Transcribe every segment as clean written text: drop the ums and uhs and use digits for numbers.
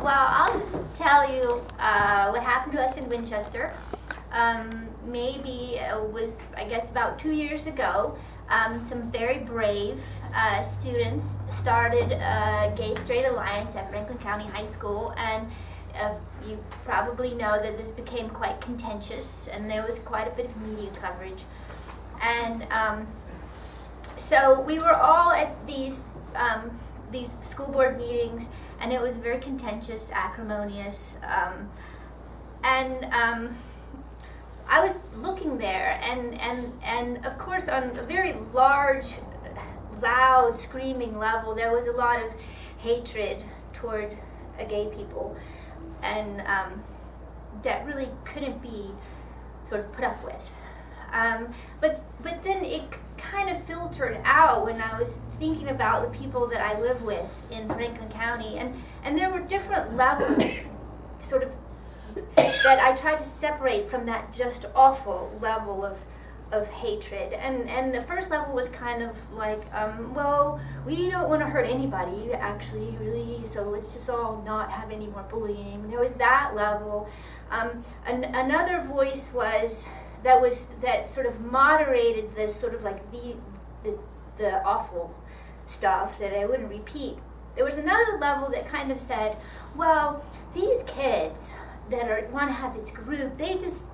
Well, I'll just tell you what happened to us in Winchester. Maybe it was, I guess, about 2 years ago. Some very brave students started a gay-straight alliance at Franklin County High School, and you probably know that this became quite contentious, and there was quite a bit of media coverage. And so we were all at these school board meetings, and it was very contentious, acrimonious, and I was looking there, and of course on a very large, loud, screaming level, there was a lot of hatred toward gay people, and that really couldn't be sort of put up with. But then it kind of filtered out when I was thinking about the people that I live with in Franklin County, and there were different levels sort of that I tried to separate from that just awful level of hatred. And the first level was kind of like, well, we don't want to hurt anybody, actually, really, so let's just all not have any more bullying. There was that level. Another voice was that sort of moderated this sort of like the awful stuff that I wouldn't repeat. There was another level that kind of said, well, these kids that want to have this group, they just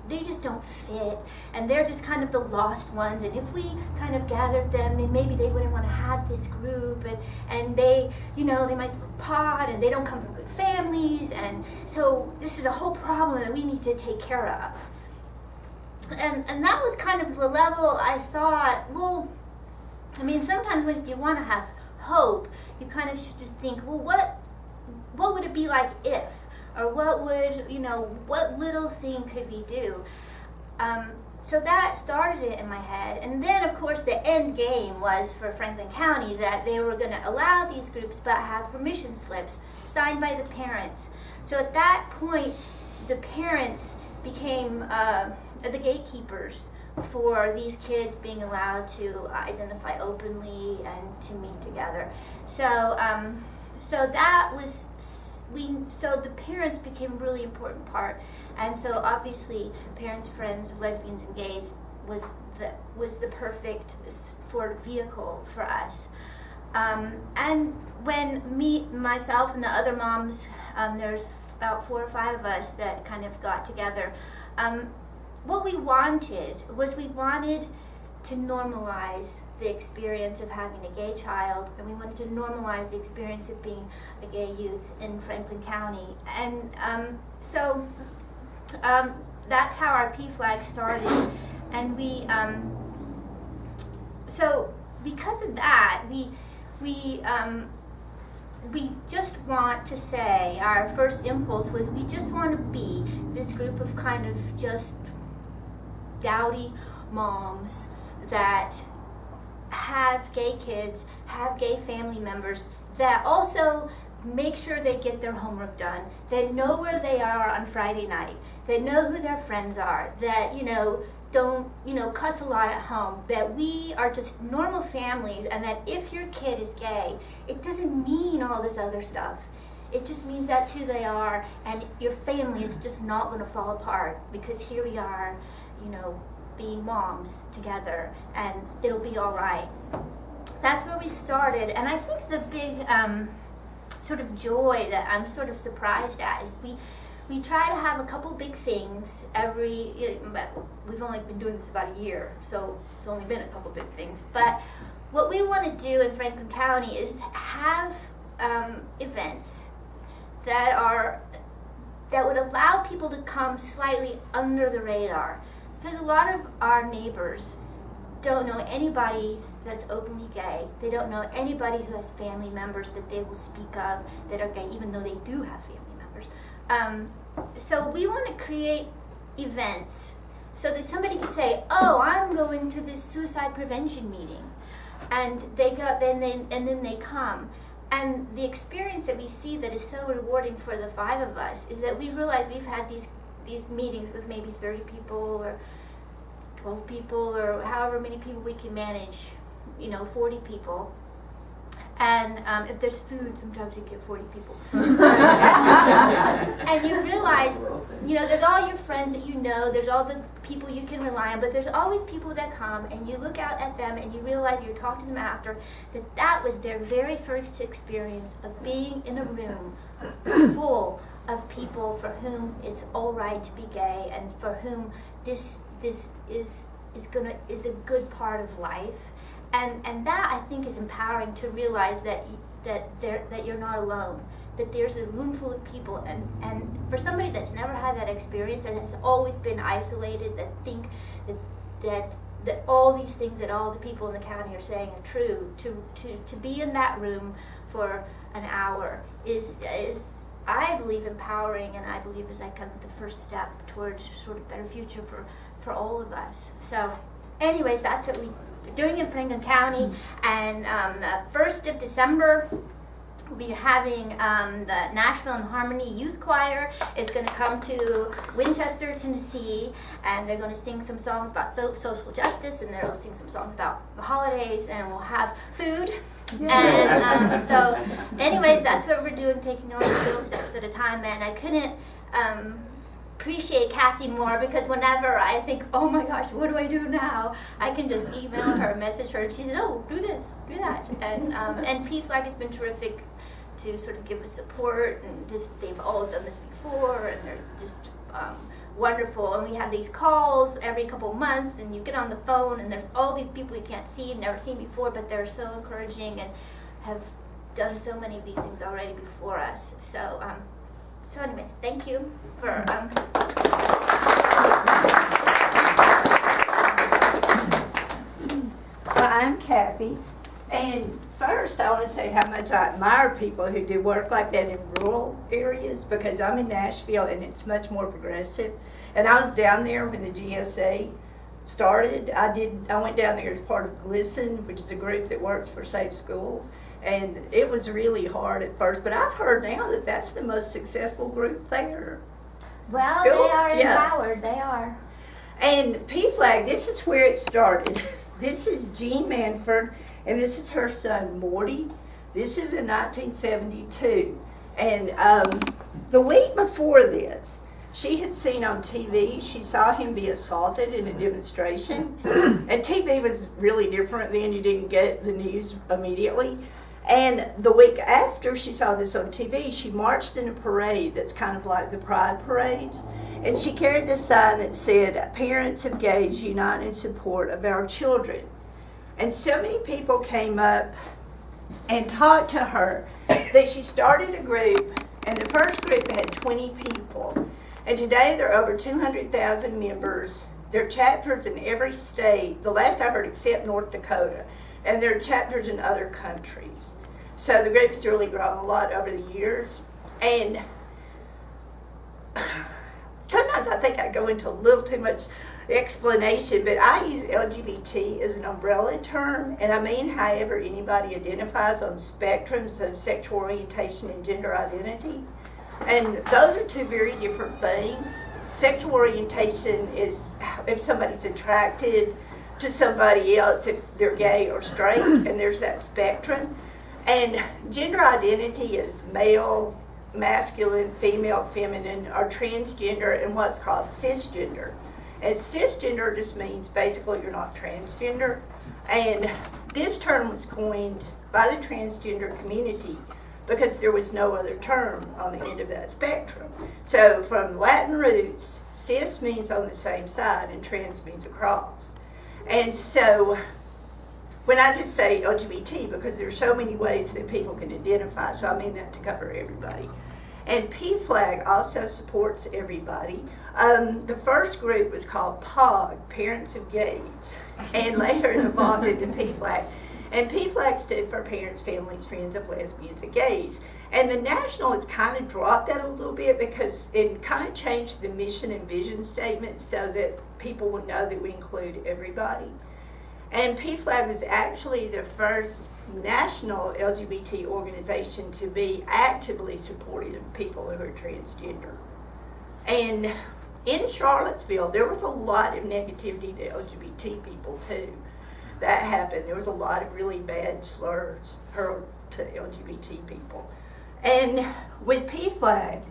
don't fit, and they're just kind of the lost ones, and if we kind of gathered them, then maybe they wouldn't want to have this group, and they, you know, they might pot, and they don't come from good families, and so this is a whole problem that we need to take care of. And that was kind of the level I thought, well, I mean, sometimes if you want to have hope, you kind of should just think, well, what would it be like if? Or what would, you know, what little thing could we do? So that started it in my head. And then, of course, the end game was for Franklin County that they were going to allow these groups but have permission slips signed by the parents. So at that point, the parents became the gatekeepers for these kids being allowed to identify openly and to meet together. So that was... So the parents became a really important part, and so obviously Parents, Friends of Lesbians and Gays was the perfect vehicle for us. And when myself and the other moms, there's about 4 or 5 of us that kind of got together. What we wanted to normalize the experience of having a gay child, and we wanted to normalize the experience of being a gay youth in Franklin County. And so that's how our PFLAG started. And so because of that, we just want to say, our first impulse was we just want to be this group of kind of just dowdy moms that have gay kids, have gay family members, that also make sure they get their homework done, that know where they are on Friday night, that know who their friends are, that, you know, don't, you know, cuss a lot at home, that we are just normal families, and that if your kid is gay, it doesn't mean all this other stuff. It just means that's who they are, and your family is just not going to fall apart, because here we are, you know, being moms together, and it'll be all right. That's where we started, and I think the big sort of joy that I'm sort of surprised at is we try to have a couple big things we've only been doing this about a year, so it's only been a couple big things, but what we want to do in Franklin County is have events that would allow people to come slightly under the radar. Because a lot of our neighbors don't know anybody that's openly gay. They don't know anybody who has family members that they will speak of that are gay, even though they do have family members. So we want to create events so that somebody can say, oh, I'm going to this suicide prevention meeting. And they go, and then they come. And the experience that we see that is so rewarding for the 5 of us is that we realize we've had these meetings with maybe 30 people or 12 people or however many people we can manage, 40 people. And if there's food, sometimes we get 40 people. you know, there's all your friends that you know, there's all the people you can rely on, but there's always people that come and you look out at them and you realize you talk to them after that was their very first experience of being in a room full of people for whom it's all right to be gay and for whom this is a good part of life. And that, I think, is empowering to realize that you're not alone, that there's a room full of people, and for somebody that's never had that experience and has always been isolated, that think that all these things that all the people in the county are saying are true, to be in that room for an hour is I believe empowering, and I believe is like kind of the first step towards sort of better future for all of us. So anyways, that's what we're doing in Franklin County, and the 1st of December we're having the Nashville and Harmony Youth Choir is going to come to Winchester, Tennessee, and they're going to sing some songs about social justice, and they'll sing some songs about the holidays, and we'll have food. Yeah. And so anyways, that's what we're doing, taking all these little steps at a time, and I couldn't appreciate Kathy more, because whenever I think, oh my gosh, what do I do now, I can just email her, message her, and she says, oh, do this, do that. And PFLAG has been terrific to sort of give us support, and just they've all done this before, and they're just wonderful. And we have these calls every couple months, and you get on the phone, and there's all these people you can't see, you've never seen before, but they're so encouraging and have done so many of these things already before us. So anyways, thank you for Well, I'm Kathy, and first I want to say how much I admire people who do work like that in rural areas, because I'm in Nashville and it's much more progressive. And I was down there when the GSA started. I went down there as part of GLISTEN, which is a group that works for safe schools. And it was really hard at first, but I've heard now that that's the most successful group there. Well, School? they are Yeah. empowered, they are. And PFLAG, this is where it started. This is Jean Manford, and this is her son Morty. This is in 1972. And the week before this, she had seen on TV, she saw him be assaulted in a demonstration. And TV was really different then, you didn't get the news immediately. And the week after she saw this on TV, she marched in a parade that's kind of like the Pride parades. And she carried this sign that said, "Parents of gays unite in support of our children." And so many people came up and talked to her that she started a group, and the first group had 20 people. And today there are over 200,000 members. There are chapters in every state, the last I heard, except North Dakota. And there are chapters in other countries. So the group has really grown a lot over the years. And sometimes I think I go into a little too much explanation, but I use LGBT as an umbrella term, and I mean however anybody identifies on spectrums of sexual orientation and gender identity. And those are two very different things. Sexual orientation is if somebody's attracted to somebody else, if they're gay or straight, and there's that spectrum. And gender identity is male, masculine, female, feminine, or transgender, and what's called cisgender. And cisgender just means basically you're not transgender. And this term was coined by the transgender community because there was no other term on the end of that spectrum. So from Latin roots, cis means on the same side and trans means across. And so when I just say LGBT, because there's so many ways that people can identify, so I mean that to cover everybody. And PFLAG also supports everybody. The first group was called POG, Parents of Gays, and later it evolved into PFLAG. And PFLAG stood for Parents, Families, Friends of Lesbians, and Gays. And the national has kind of dropped that a little bit because it kind of changed the mission and vision statement so that people would know that we include everybody. And PFLAG was actually the first national LGBT organization to be actively supportive of people who are transgender. And in Charlottesville, there was a lot of negativity to LGBT people too. That happened. There was a lot of really bad slurs hurled to LGBT people. And with PFLAG,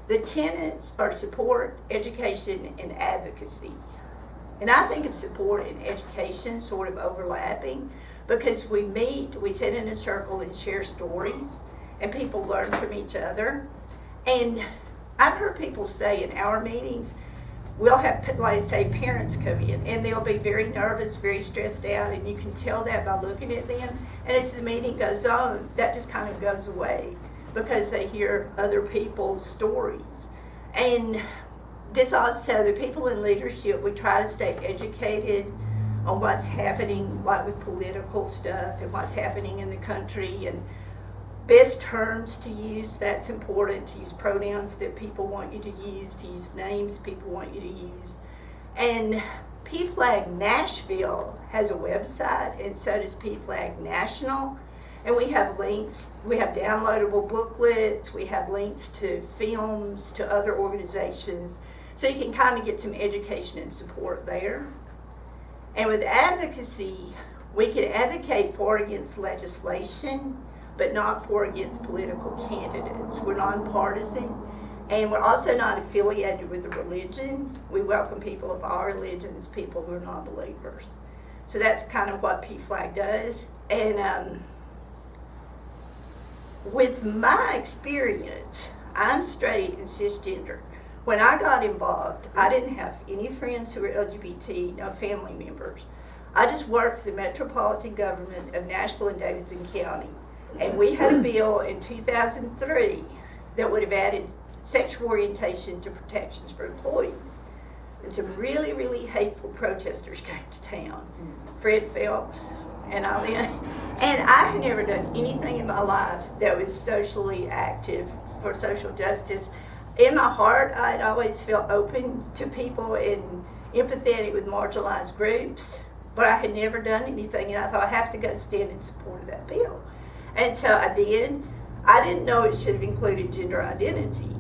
The tenets are support, education, and advocacy. And I think of support and education sort of overlapping because we meet, we sit in a circle and share stories, and people learn from each other. And I've heard people say in our meetings, we'll have, like say, parents come in, and they'll be very nervous, very stressed out, and you can tell that by looking at them. And as the meeting goes on, that just kind of goes away because they hear other people's stories. And this also, the people in leadership, we try to stay educated on what's happening, like with political stuff and what's happening in the country, and best terms to use. That's important, to use pronouns that people want you to use names people want you to use. And PFLAG Nashville has a website, and so does PFLAG National. And we have links, we have downloadable booklets, we have links to films, to other organizations, so you can kind of get some education and support there. And with advocacy, we can advocate for or against legislation, but not for or against political candidates. We're nonpartisan, and we're also not affiliated with a religion. We welcome people of all religions, people who are non-believers. So that's kind of what PFLAG does. And with my experience, I'm straight and cisgender. When I got involved, I didn't have any friends who were LGBT, no family members. I just worked for the Metropolitan Government of Nashville and Davidson County. And we had a bill in 2003 that would have added sexual orientation to protections for employees. And some really, really hateful protesters came to town. Fred Phelps and I had never done anything in my life that was socially active for social justice. In my heart, I'd always felt open to people and empathetic with marginalized groups, but I had never done anything, and I thought I have to go stand in support of that bill. And so I did. I didn't know it should have included gender identity.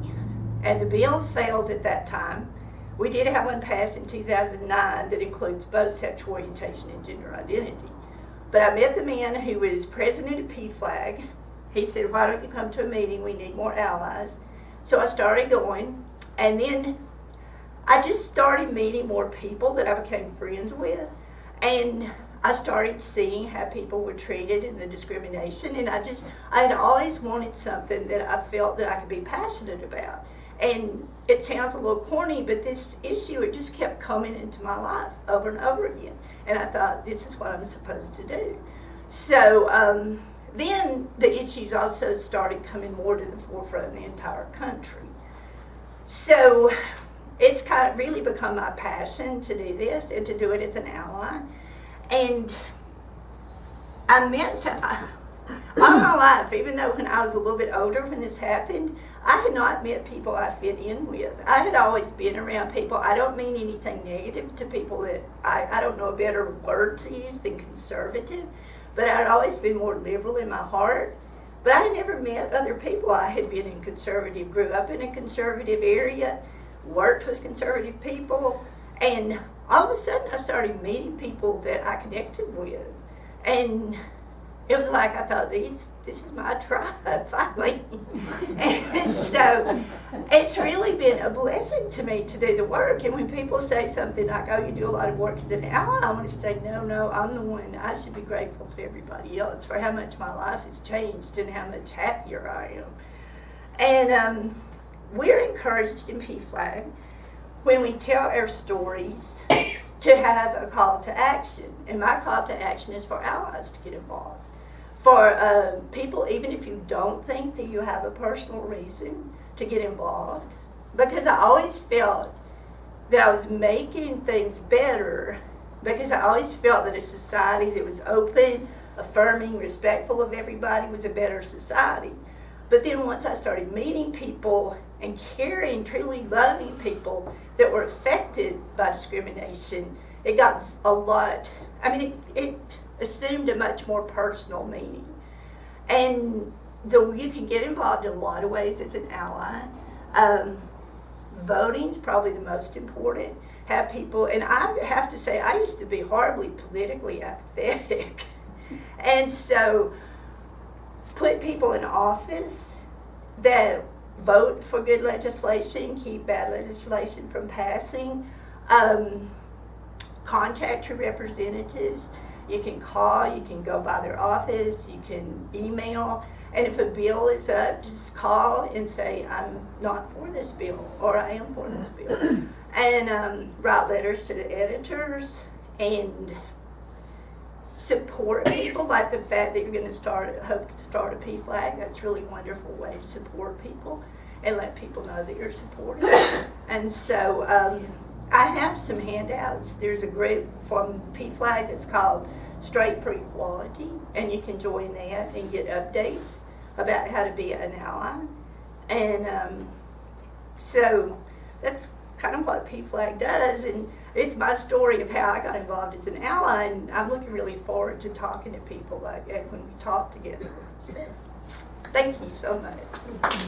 And the bill failed at that time. We did have one passed in 2009 that includes both sexual orientation and gender identity. But I met the man who was president of PFLAG. He said, why don't you come to a meeting? We need more allies. So I started going. And then I just started meeting more people that I became friends with. And I started seeing how people were treated and the discrimination, and I had always wanted something that I felt that I could be passionate about. And it sounds a little corny, but this issue, it just kept coming into my life over and over again. And I thought, this is what I'm supposed to do. So then the issues also started coming more to the forefront in the entire country. So it's kind of really become my passion to do this and to do it as an ally. And I met, all my life, even though when I was a little bit older when this happened, I had not met people I fit in with. I had always been around people. I don't mean anything negative to people that, I don't know a better word to use than conservative, but I'd always been more liberal in my heart. But I had never met other people. I had been in conservative, grew up in a conservative area, worked with conservative people, and all of a sudden I started meeting people that I connected with. And it was like I thought, this is my tribe, finally. And so it's really been a blessing to me to do the work. And when people say something like, oh, you do a lot of work as an ally, I want to say, no, I'm the one. I should be grateful to everybody else for how much my life has changed and how much happier I am. And we're encouraged in PFLAG when we tell our stories to have a call to action. And my call to action is for allies to get involved. For people, even if you don't think that you have a personal reason to get involved, because I always felt that I was making things better, because I always felt that a society that was open, affirming, respectful of everybody was a better society. But then once I started meeting people and caring, truly loving people that were affected by discrimination, it got a lot, it assumed a much more personal meaning. And though you can get involved in a lot of ways as an ally, voting's probably the most important. Have people, and I have to say, I used to be horribly politically apathetic. And so put people in office that vote for good legislation, keep bad legislation from passing. Contact your representatives. You can call, you can go by their office, you can email. And if a bill is up, just call and say, I'm not for this bill, or I am for this bill. And write letters to the editors and support people, like the fact that you're going to hope to start a PFLAG. That's a really wonderful way to support people and let people know that you're supported. And so I have some handouts. There's a group from PFLAG that's called Straight for Equality, and you can join that and get updates about how to be an ally. And so that's kind of what PFLAG does, and it's my story of how I got involved as an ally, and I'm looking really forward to talking to people like that when we talk together. So, thank you so much.